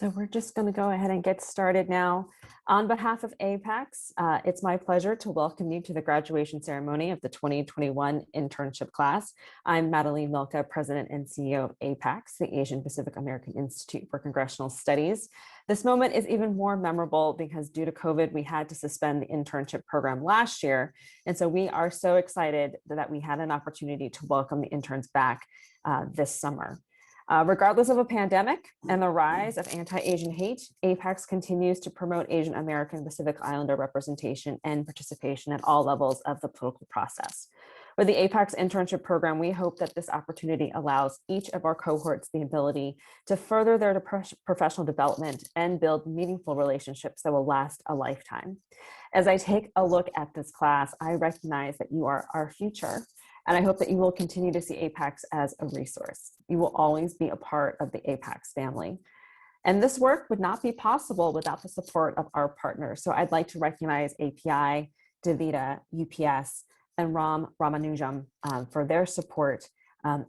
So we're just going to go ahead and get started now. On behalf of APAICS, it's my pleasure to welcome you to the graduation ceremony of the 2021 internship class. I'm Marilyn, President and CEO of APAICS, the Asian Pacific American Institute for Congressional Studies. This moment is even more memorable because due to COVID, we had to suspend the internship program last year. And so we are so excited that we had an opportunity to welcome the interns back this summer. Regardless of a pandemic and the rise of anti-Asian hate, APAICS continues to promote Asian American Pacific Islander representation and participation at all levels of the political process. With the APAICS internship program, we hope that this opportunity allows each of our cohorts the ability to further their professional development and build meaningful relationships that will last a lifetime. As I take a look at this class, I recognize that you are our future. And I hope that you will continue to see APAICS as a resource. You will always be a part of the APAICS family. And this work would not be possible without the support of our partners. So I'd like to recognize API, DaVita, UPS, and Ram Ramanujam for their support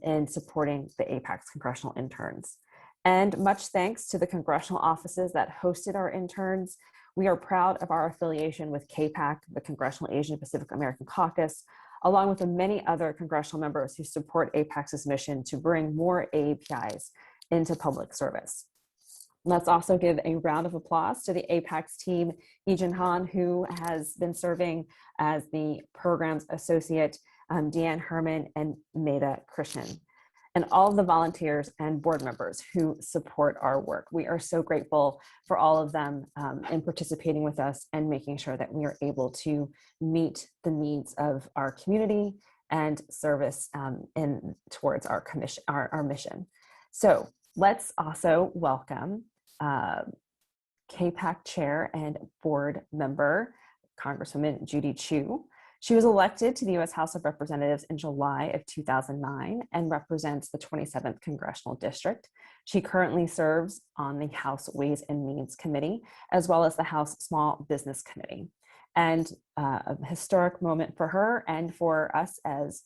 in supporting the APAICS congressional interns. And much thanks to the congressional offices that hosted our interns. We are proud of our affiliation with CAPAC, the Congressional Asian Pacific American Caucus, along with the many other congressional members who support APAICS's mission to bring more APIs into public service. Let's also give a round of applause to the APAICS team, Ijin Han, who has been serving as the program's associate, Deanne Herman and Meda Krishnan, and all of the volunteers and board members who support our work. We are so grateful for all of them in participating with us and making sure that we are able to meet the needs of our community and service towards our mission. So let's also welcome CAPAC Chair and Board Member, Congresswoman Judy Chu. She was elected to the U.S. House of Representatives in July of 2009 and represents the 27th Congressional District. She currently serves on the House Ways and Means Committee, as well as the House Small Business Committee. And a historic moment for her and for us as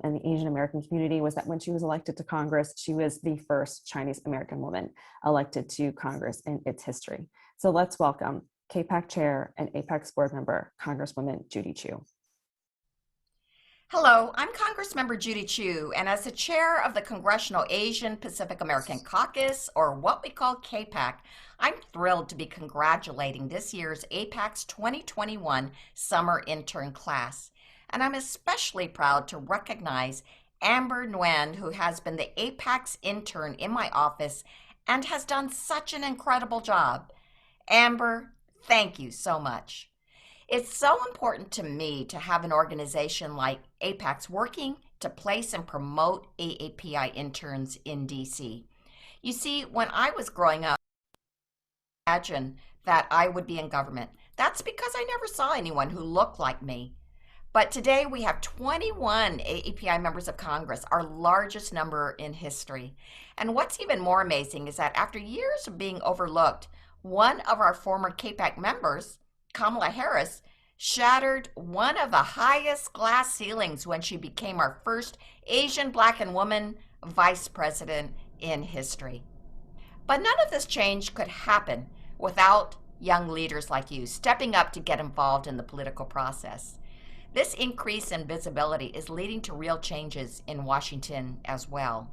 in the Asian American community was that when she was elected to Congress, she was the first Chinese American woman elected to Congress in its history. So let's welcome CAPAC Chair and APAICS Board Member, Congresswoman Judy Chu. Hello, I'm Congressmember Judy Chu, and as the chair of the Congressional Asian Pacific American Caucus, or what we call CAPAC, I'm thrilled to be congratulating this year's APAICS 2021 Summer Intern Class. And I'm especially proud to recognize Amber Nguyen, who has been the APAICS intern in my office and has done such an incredible job. Amber, thank you so much. It's so important to me to have an organization like APAICS working to place and promote AAPI interns in DC. You see, when I was growing up, I imagined that I would be in government. That's because I never saw anyone who looked like me. But today we have 21 AAPI members of Congress, our largest number in history. And what's even more amazing is that after years of being overlooked, one of our former CAPAC members, Kamala Harris, shattered one of the highest glass ceilings when she became our first Asian, Black, and woman vice president in history. But none of this change could happen without young leaders like you stepping up to get involved in the political process. This increase in visibility is leading to real changes in Washington as well.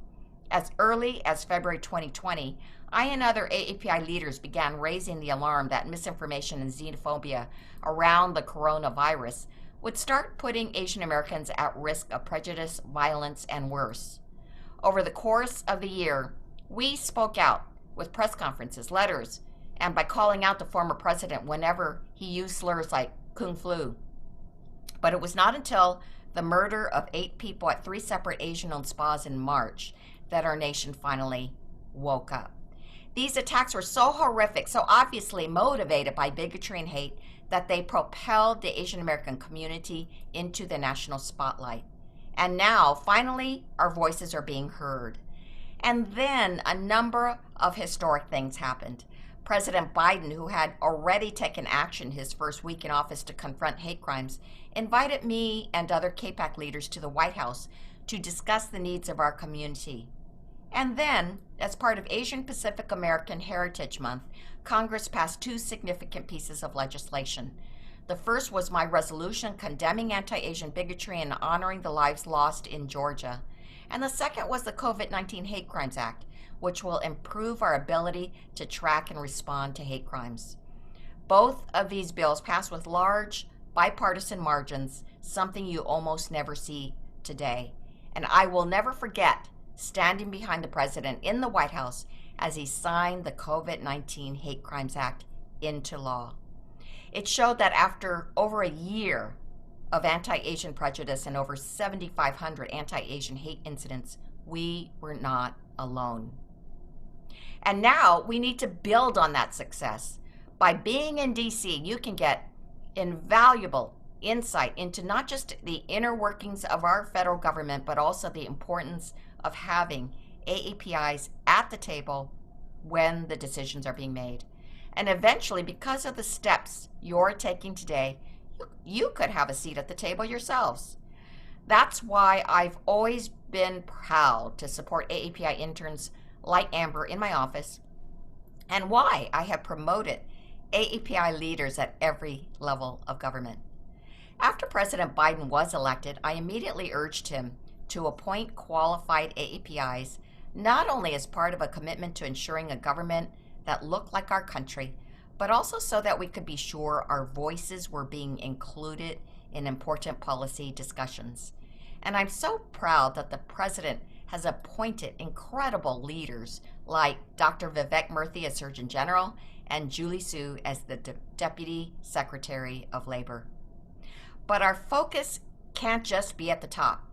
As early as February 2020, I and other AAPI leaders began raising the alarm that misinformation and xenophobia around the coronavirus would start putting Asian Americans at risk of prejudice, violence, and worse. Over the course of the year, we spoke out with press conferences, letters, and by calling out the former president whenever he used slurs like kung flu. But it was not until the murder of 8 people at 3 separate Asian-owned spas in March that our nation finally woke up. These attacks were so horrific, so obviously motivated by bigotry and hate, that they propelled the Asian American community into the national spotlight. And now, finally, our voices are being heard. And then a number of historic things happened. President Byron, who had already taken action his first week in office to confront hate crimes, invited me and other CAPAC leaders to the White House to discuss the needs of our community. And then, as part of Asian Pacific American Heritage Month, Congress passed two significant pieces of legislation. The first was my resolution condemning anti-Asian bigotry and honoring the lives lost in Georgia. And the second was the COVID-19 Hate Crimes Act, which will improve our ability to track and respond to hate crimes. Both of these bills passed with large bipartisan margins, something you almost never see today. And I will never forget standing behind the president in the White House as he signed the COVID-19 Hate Crimes Act into law. It showed that after over a year of anti-Asian prejudice and over 7,500 anti-Asian hate incidents, we were not alone. And now we need to build on that success. By being in DC, you can get invaluable insight into not just the inner workings of our federal government, but also the importance of having AAPIs at the table when the decisions are being made. And eventually, because of the steps you're taking today, you could have a seat at the table yourselves. That's why I've always been proud to support AAPI interns like Amber in my office, and why I have promoted AAPI leaders at every level of government. After President Biden was elected, I immediately urged him to appoint qualified AAPIs, not only as part of a commitment to ensuring a government that looked like our country, but also so that we could be sure our voices were being included in important policy discussions. And I'm so proud that the president has appointed incredible leaders like Dr. Vivek Murthy as Surgeon General and Julie Su as the Deputy Secretary of Labor. But our focus can't just be at the top.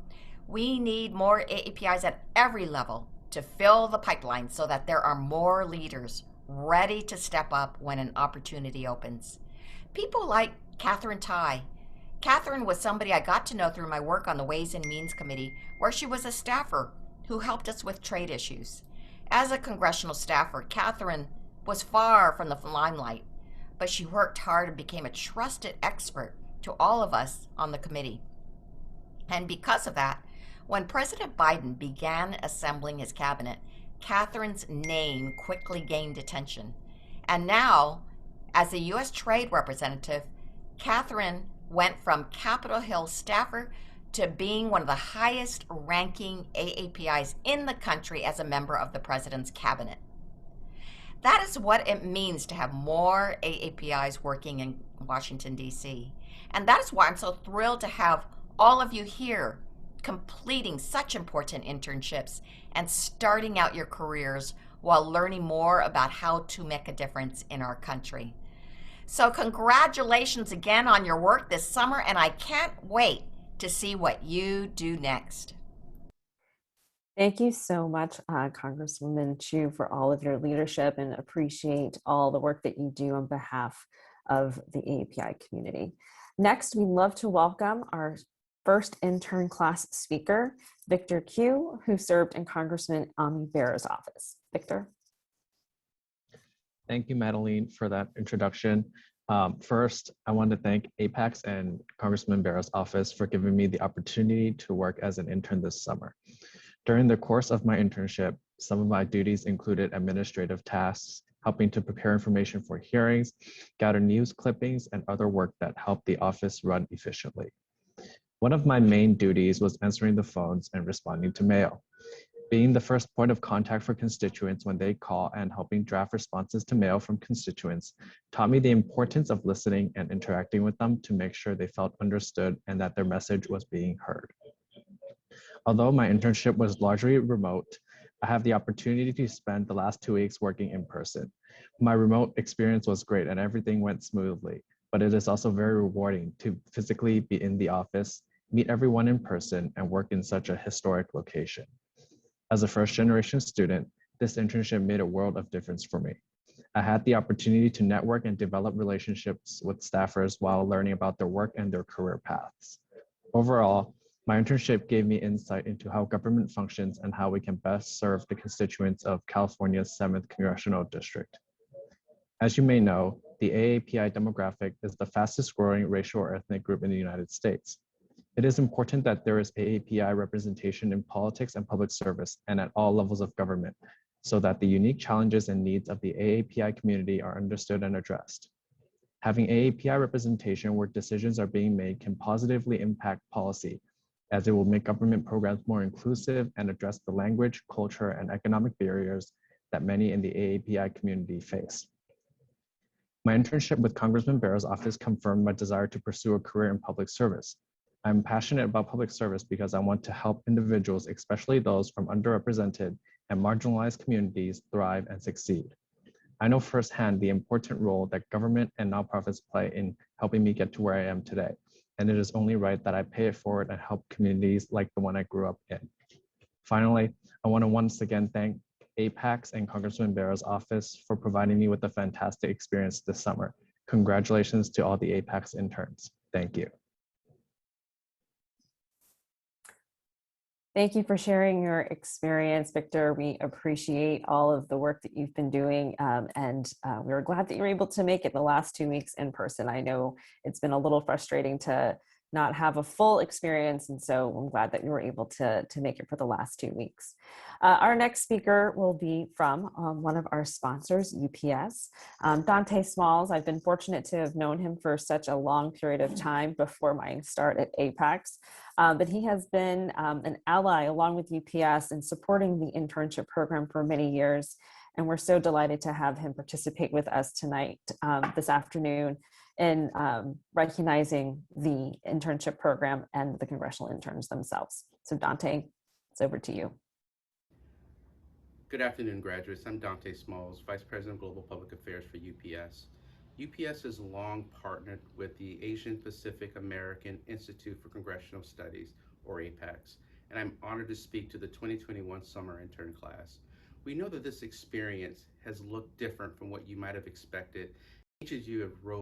We need more AAPIs at every level to fill the pipeline so that there are more leaders ready to step up when an opportunity opens. People like Catherine Tai. Catherine was somebody I got to know through my work on the Ways and Means Committee, where she was a staffer who helped us with trade issues. As a congressional staffer, Catherine was far from the limelight, but she worked hard and became a trusted expert to all of us on the committee. And because of that, when President Biden began assembling his cabinet, Catherine's name quickly gained attention. And now, as a U.S. trade representative, Catherine went from Capitol Hill staffer to being one of the highest ranking AAPIs in the country as a member of the president's cabinet. That is what it means to have more AAPIs working in Washington, D.C. And that is why I'm so thrilled to have all of you here completing such important internships and starting out your careers while learning more about how to make a difference in our country. So congratulations again on your work this summer, and I can't wait to see what you do next. Thank you so much, Congresswoman Chu, for all of your leadership, and appreciate all the work that you do on behalf of the AAPI community. Next, we'd love to welcome our first intern class speaker, Victor Q, who served in Congressman Ami Bera's office. Victor. Thank you, Madeline, for that introduction. First, I want to thank APAICS and Congressman Bera's office for giving me the opportunity to work as an intern this summer. During the course of my internship, some of my duties included administrative tasks, helping to prepare information for hearings, gather news clippings, and other work that helped the office run efficiently. One of my main duties was answering the phones and responding to mail. Being the first point of contact for constituents when they call and helping draft responses to mail from constituents taught me the importance of listening and interacting with them to make sure they felt understood and that their message was being heard. Although my internship was largely remote, I have the opportunity to spend the last 2 weeks working in person. My remote experience was great and everything went smoothly, but it is also very rewarding to physically be in the office, meet everyone in person, and work in such a historic location. As a first-generation student, this internship made a world of difference for me. I had the opportunity to network and develop relationships with staffers while learning about their work and their career paths. Overall, my internship gave me insight into how government functions and how we can best serve the constituents of California's 7th Congressional District. As you may know, the AAPI demographic is the fastest growing racial or ethnic group in the United States. It is important that there is AAPI representation in politics and public service and at all levels of government, so that the unique challenges and needs of the AAPI community are understood and addressed. Having AAPI representation where decisions are being made can positively impact policy, as it will make government programs more inclusive and address the language, culture, and economic barriers that many in the AAPI community face. My internship with Congressman Barrow's office confirmed my desire to pursue a career in public service. I'm passionate about public service because I want to help individuals, especially those from underrepresented and marginalized communities, thrive and succeed. I know firsthand the important role that government and nonprofits play in helping me get to where I am today, and it is only right that I pay it forward and help communities like the one I grew up in. Finally, I want to once again thank APAICS and Congressman Barrow's office for providing me with a fantastic experience this summer. Congratulations to all the APAICS interns. Thank you. Thank you for sharing your experience, Victor. We appreciate all of the work that you've been doing, and we're glad that you were able to make it the last 2 weeks in person. I know it's been a little frustrating to not have a full experience, and so I'm glad that you were able to make it for the last 2 weeks. Our next speaker will be from one of our sponsors, UPS. Dante Smalls, I've been fortunate to have known him for such a long period of time before my start at APAICS, but he has been an ally along with UPS in supporting the internship program for many years, and we're so delighted to have him participate with us tonight, this afternoon, in recognizing the internship program and the congressional interns themselves. So Dante, it's over to you. Good afternoon, graduates. I'm Dante Smalls, Vice President of Global Public Affairs for UPS. UPS has long partnered with the Asian Pacific American Institute for Congressional Studies, or APAICS, and I'm honored to speak to the 2021 summer intern class. We know that this experience has looked different from what you might have expected. Each of you have rose,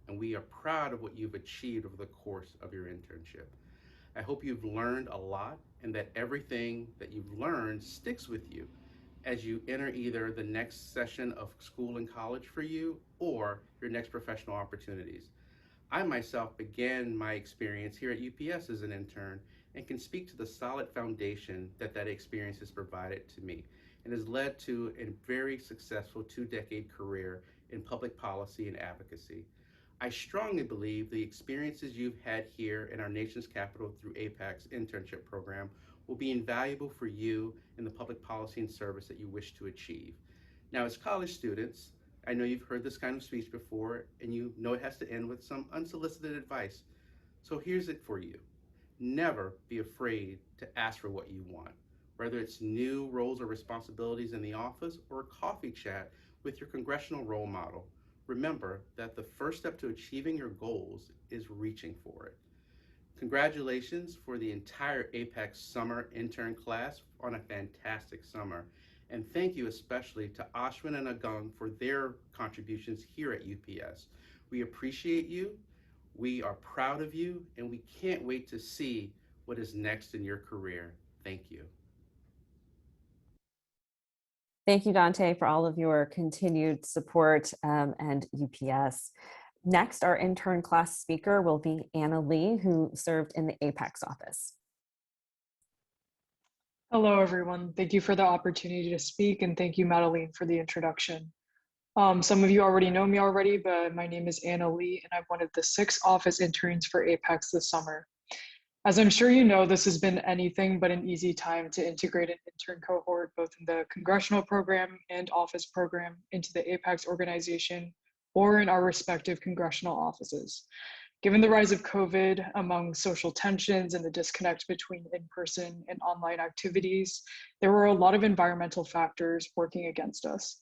and we are proud of what you've achieved over the course of your internship. I hope you've learned a lot and that everything that you've learned sticks with you as you enter either the next session of school and college for you or your next professional opportunities. I myself began my experience here at UPS as an intern and can speak to the solid foundation that that experience has provided to me and has led to a very successful 2-decade career in public policy and advocacy. I strongly believe the experiences you've had here in our nation's capital through APAICS internship program will be invaluable for you in the public policy and service that you wish to achieve. Now, as college students, I know you've heard this kind of speech before, and you know it has to end with some unsolicited advice. So here's it for you. Never be afraid to ask for what you want, whether it's new roles or responsibilities in the office or a coffee chat with your congressional role model. Remember that the first step to achieving your goals is reaching for it. Congratulations for the entire APAICS summer intern class on a fantastic summer. And thank you especially to Ashwin and Agung for their contributions here at UPS. We appreciate you, we are proud of you, and we can't wait to see what is next in your career. Thank you. Thank you, Dante, for all of your continued support and UPS. Next, our intern class speaker will be Anna Lee, who served in the APAICS office. Hello, everyone. Thank you for the opportunity to speak, and thank you, Marilyn, for the introduction. Some of you already know me already, but my name is Anna Lee, and I'm one of the 6 office interns for APAICS this summer. As I'm sure you know, this has been anything but an easy time to integrate an intern cohort, both in the congressional program and office program, into the APAICS organization or in our respective congressional offices. Given the rise of COVID, among social tensions and the disconnect between in-person and online activities, there were a lot of environmental factors working against us.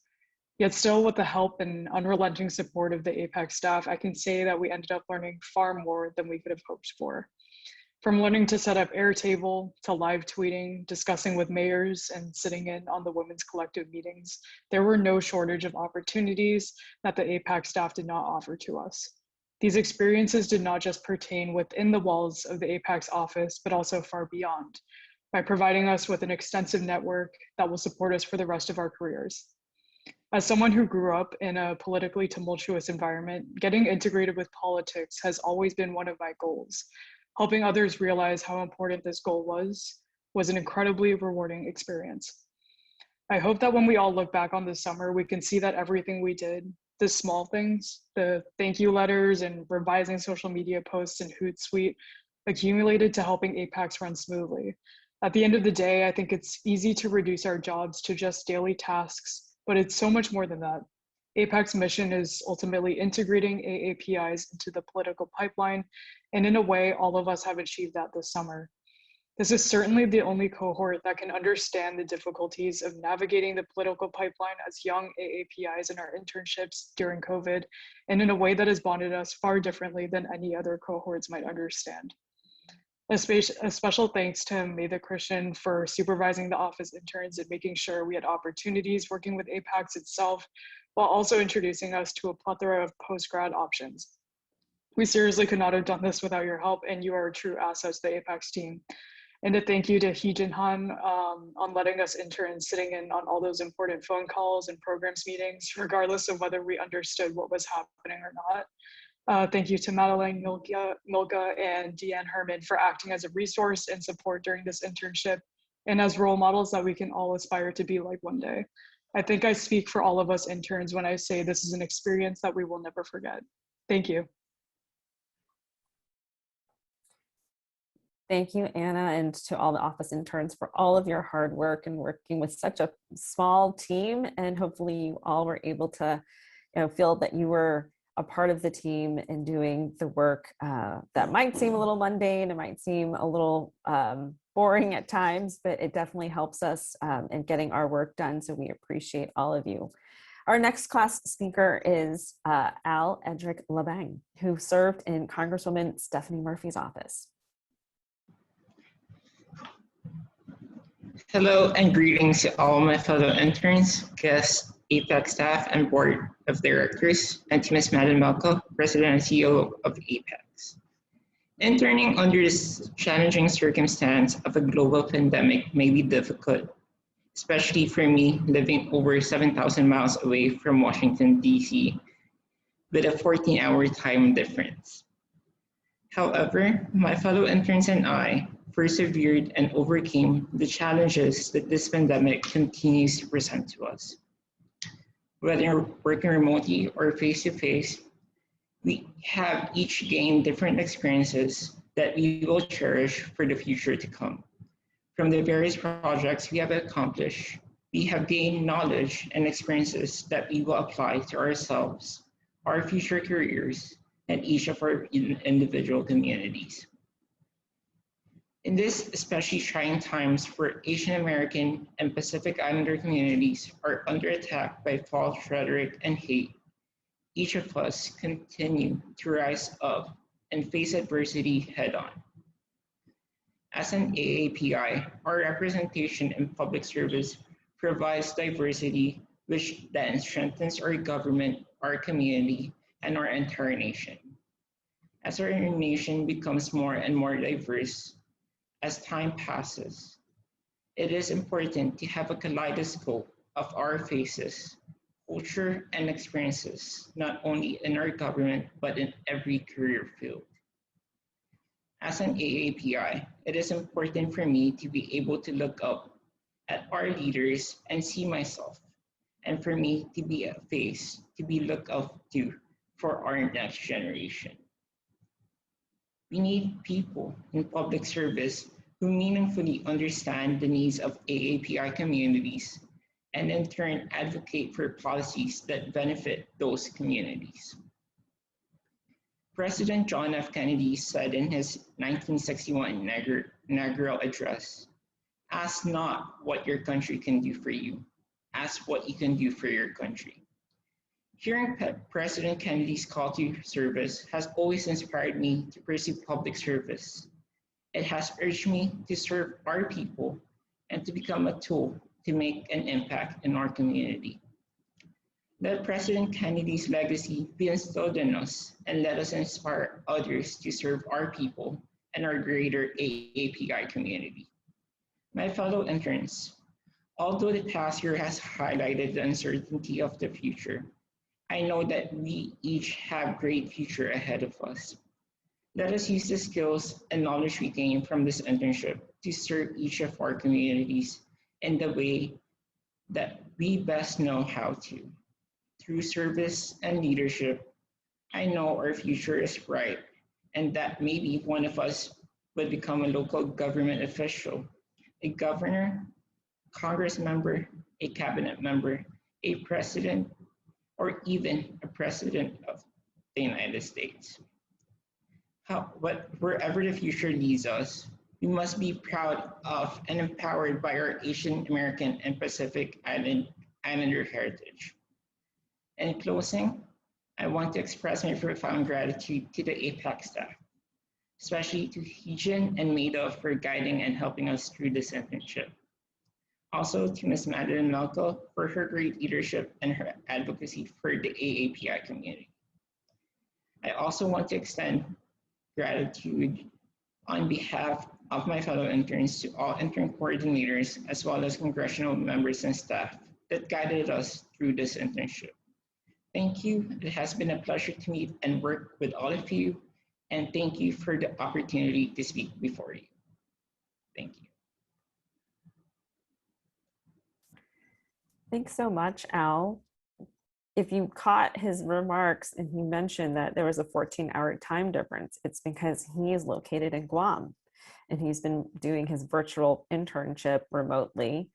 Yet still, with the help and unrelenting support of the APAICS staff, I can say that we ended up learning far more than we could have hoped for. From learning to set up Airtable, to live tweeting, discussing with mayors, and sitting in on the Women's Collective meetings, there were no shortage of opportunities that the APAICS staff did not offer to us. These experiences did not just pertain within the walls of the APAICS office, but also far beyond, by providing us with an extensive network that will support us for the rest of our careers. As someone who grew up in a politically tumultuous environment, getting integrated with politics has always been one of my goals. Helping others realize how important this goal was an incredibly rewarding experience. I hope that when we all look back on this summer, we can see that everything we did, the small things, the thank you letters and revising social media posts and Hootsuite, accumulated to helping APAICS run smoothly. At the end of the day, I think it's easy to reduce our jobs to just daily tasks, but it's so much more than that. APAICS' mission is ultimately integrating AAPIs into the political pipeline, and in a way, all of us have achieved that this summer. This is certainly the only cohort that can understand the difficulties of navigating the political pipeline as young AAPIs in our internships during COVID, and in a way that has bonded us far differently than any other cohorts might understand. A special thanks to Mahadevan Krishnan for supervising the office interns and making sure we had opportunities working with APAICS itself, while also introducing us to a plethora of post-grad options. We seriously could not have done this without your help, and you are a true asset to the APAICS team. And a thank you to Hee Jin Han on letting us interns sitting in on all those important phone calls and programs meetings, regardless of whether we understood what was happening or not. Thank you to Marilyn, Milka, and Deanne Herman for acting as a resource and support during this internship, and as role models that we can all aspire to be like one day. I think I speak for all of us interns when I say this is an experience that we will never forget. Thank you. Thank you, Anna, and to all the office interns for all of your hard work and working with such a small team. And hopefully you all were able to feel that you were a part of the team and doing the work that might seem a little mundane, it might seem a little boring at times, but it definitely helps us in getting our work done. So we appreciate all of you. Our next class speaker is Al Edric Labang, who served in Congresswoman Stephanie Murphy's office. Hello and greetings to all my fellow interns, guests, APAICS staff, and board of directors, and to Ms. Mahadevan, President and CEO of APAICS. Interning under this challenging circumstance of a global pandemic may be difficult, especially for me living over 7,000 miles away from Washington, D.C., with a 14-hour time difference. However, my fellow interns and I persevered and overcame the challenges that this pandemic continues to present to us. Whether working remotely or face-to-face, we have each gained different experiences that we will cherish for the future to come. From the various projects we have accomplished, we have gained knowledge and experiences that we will apply to ourselves, our future careers, and each of our individual communities. In this especially trying times where Asian American and Pacific Islander communities are under attack by false rhetoric and hate, each of us continue to rise up and face adversity head on. As an AAPI, our representation in public service provides diversity, which then strengthens our government, our community, and our entire nation. As our nation becomes more and more diverse, as time passes, it is important to have a kaleidoscope of our faces, culture, and experiences, not only in our government, but in every career field. As an AAPI, it is important for me to be able to look up at our leaders and see myself, and for me to be a face to be looked up to for our next generation. We need people in public service who meaningfully understand the needs of AAPI communities and in turn advocate for policies that benefit those communities. President John F. Kennedy said in his 1961 inaugural address, "Ask not what your country can do for you, ask what you can do for your country." Hearing President Kennedy's call to service has always inspired me to pursue public service. It has urged me to serve our people and to become a tool to make an impact in our community. Let President Kennedy's legacy be instilled in us and let us inspire others to serve our people and our greater AAPI community. My fellow interns, although the past year has highlighted the uncertainty of the future, I know that we each have great future ahead of us. Let us use the skills and knowledge we gain from this internship to serve each of our communities in the way that we best know how to. Through service and leadership, I know our future is bright and that maybe one of us would become a local government official, a governor, Congress member, a cabinet member, a president, or even a president of the United States. Wherever the future leads us, we must be proud of and empowered by our Asian American and Pacific Islander heritage. In closing, I want to express my profound gratitude to the APAC staff, especially to Shin and Maida for guiding and helping us through this internship. Also to Ms. Mahadevan for her great leadership and her advocacy for the AAPI community. I also want to extend gratitude on behalf of my fellow interns to all intern coordinators as well as congressional members and staff that guided us through this internship. Thank you. It has been a pleasure to meet and work with all of you, and thank you for the opportunity to speak before you. Thank you. Thanks so much, Al. If you caught his remarks and he mentioned that there was a 14-hour time difference, it's because he is located in Guam and he's been doing his virtual internship remotely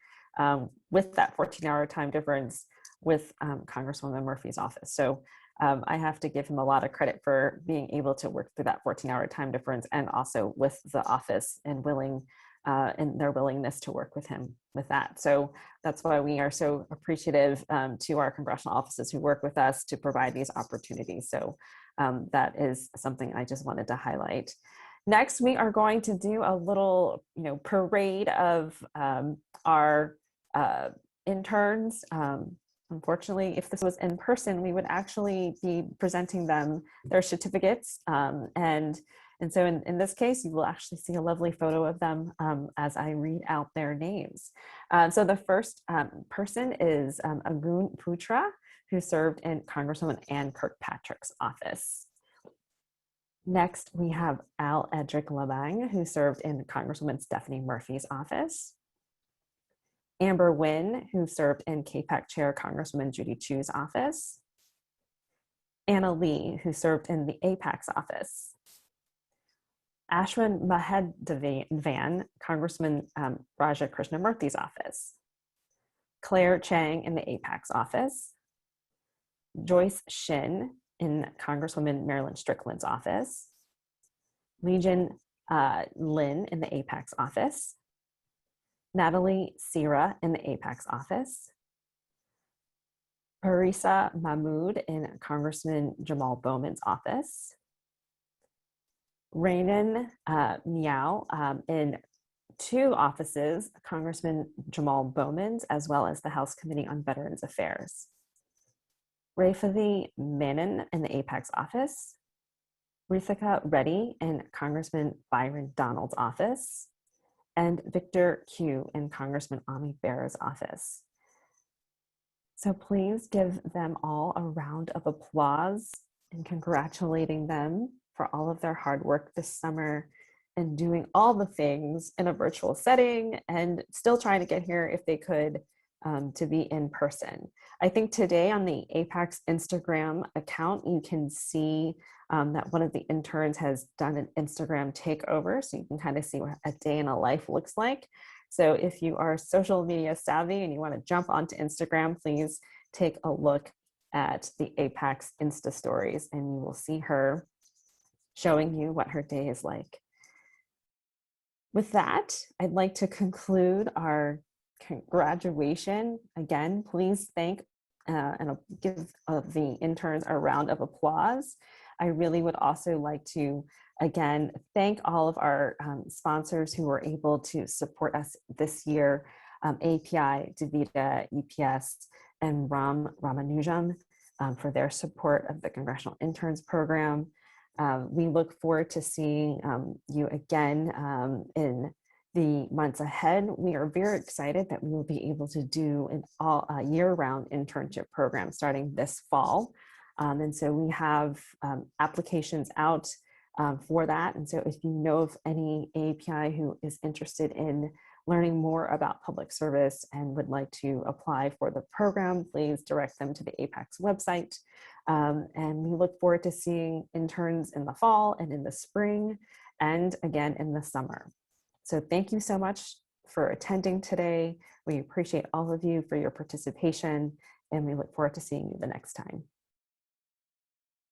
with that 14-hour time difference with Congresswoman Murphy's office. So I have to give him a lot of credit for being able to work through that 14-hour time difference and also with the office and their willingness to work with him with that. So that's why we are so appreciative to our congressional offices who work with us to provide these opportunities. So that is something I just wanted to highlight. Next, we are going to do a little, parade of our interns. Unfortunately, if this was in person, we would actually be presenting them their certificates. And so in this case, you will actually see a lovely photo of them as I read out their names. So the first person is Agun Putra, who served in Congresswoman Ann Kirkpatrick's office. Next, we have Al Edric Labang, who served in Congresswoman Stephanie Murphy's office. Amber Nguyen, who served in KPAC Chair Congresswoman Judy Chu's office. Anna Lee, who served in the APAICS office. Ashwin Mahadevan, Congressman Raja Krishnamoorthi's office. Claire Chang in the APAICS office. Joyce Shin in Congresswoman Marilyn Strickland's office. Legion Lin in the APAICS office. Natalie Sira in the APAICS office. Parisa Mahmud in Congressman Jamal Bowman's office. Rainan Miao in two offices, Congressman Jamal Bowman's, as well as the House Committee on Veterans Affairs. Revathi Menon in the APAICS office. Ritika Reddy in Congressman Byron Donald's office. And Victor Q in Congressman Ami Bera's office. So please give them all a round of applause and congratulating them for all of their hard work this summer and doing all the things in a virtual setting and still trying to get here if they could to be in person. I think today on the APAICS Instagram account, you can see that one of the interns has done an Instagram takeover, so you can kind of see what a day in a life looks like. So if you are social media savvy and you want to jump onto Instagram, please take a look at the APAICS Insta stories and you will see her showing you what her day is like. With that, I'd like to conclude our graduation. Again, please thank and give the interns a round of applause. I really would also like to, again, thank all of our sponsors who were able to support us this year, API, DaVita, EPS, and Ramanujam for their support of the Congressional Interns Program. We look forward to seeing you again in the months ahead. We are very excited that we will be able to do an year-round internship program starting this fall. And so we have applications out for that. And so if you know of any API who is interested in learning more about public service and would like to apply for the program, please direct them to the APAICS website. And we look forward to seeing interns in the fall and in the spring and again in the summer. So thank you so much for attending today. We appreciate all of you for your participation and we look forward to seeing you the next time.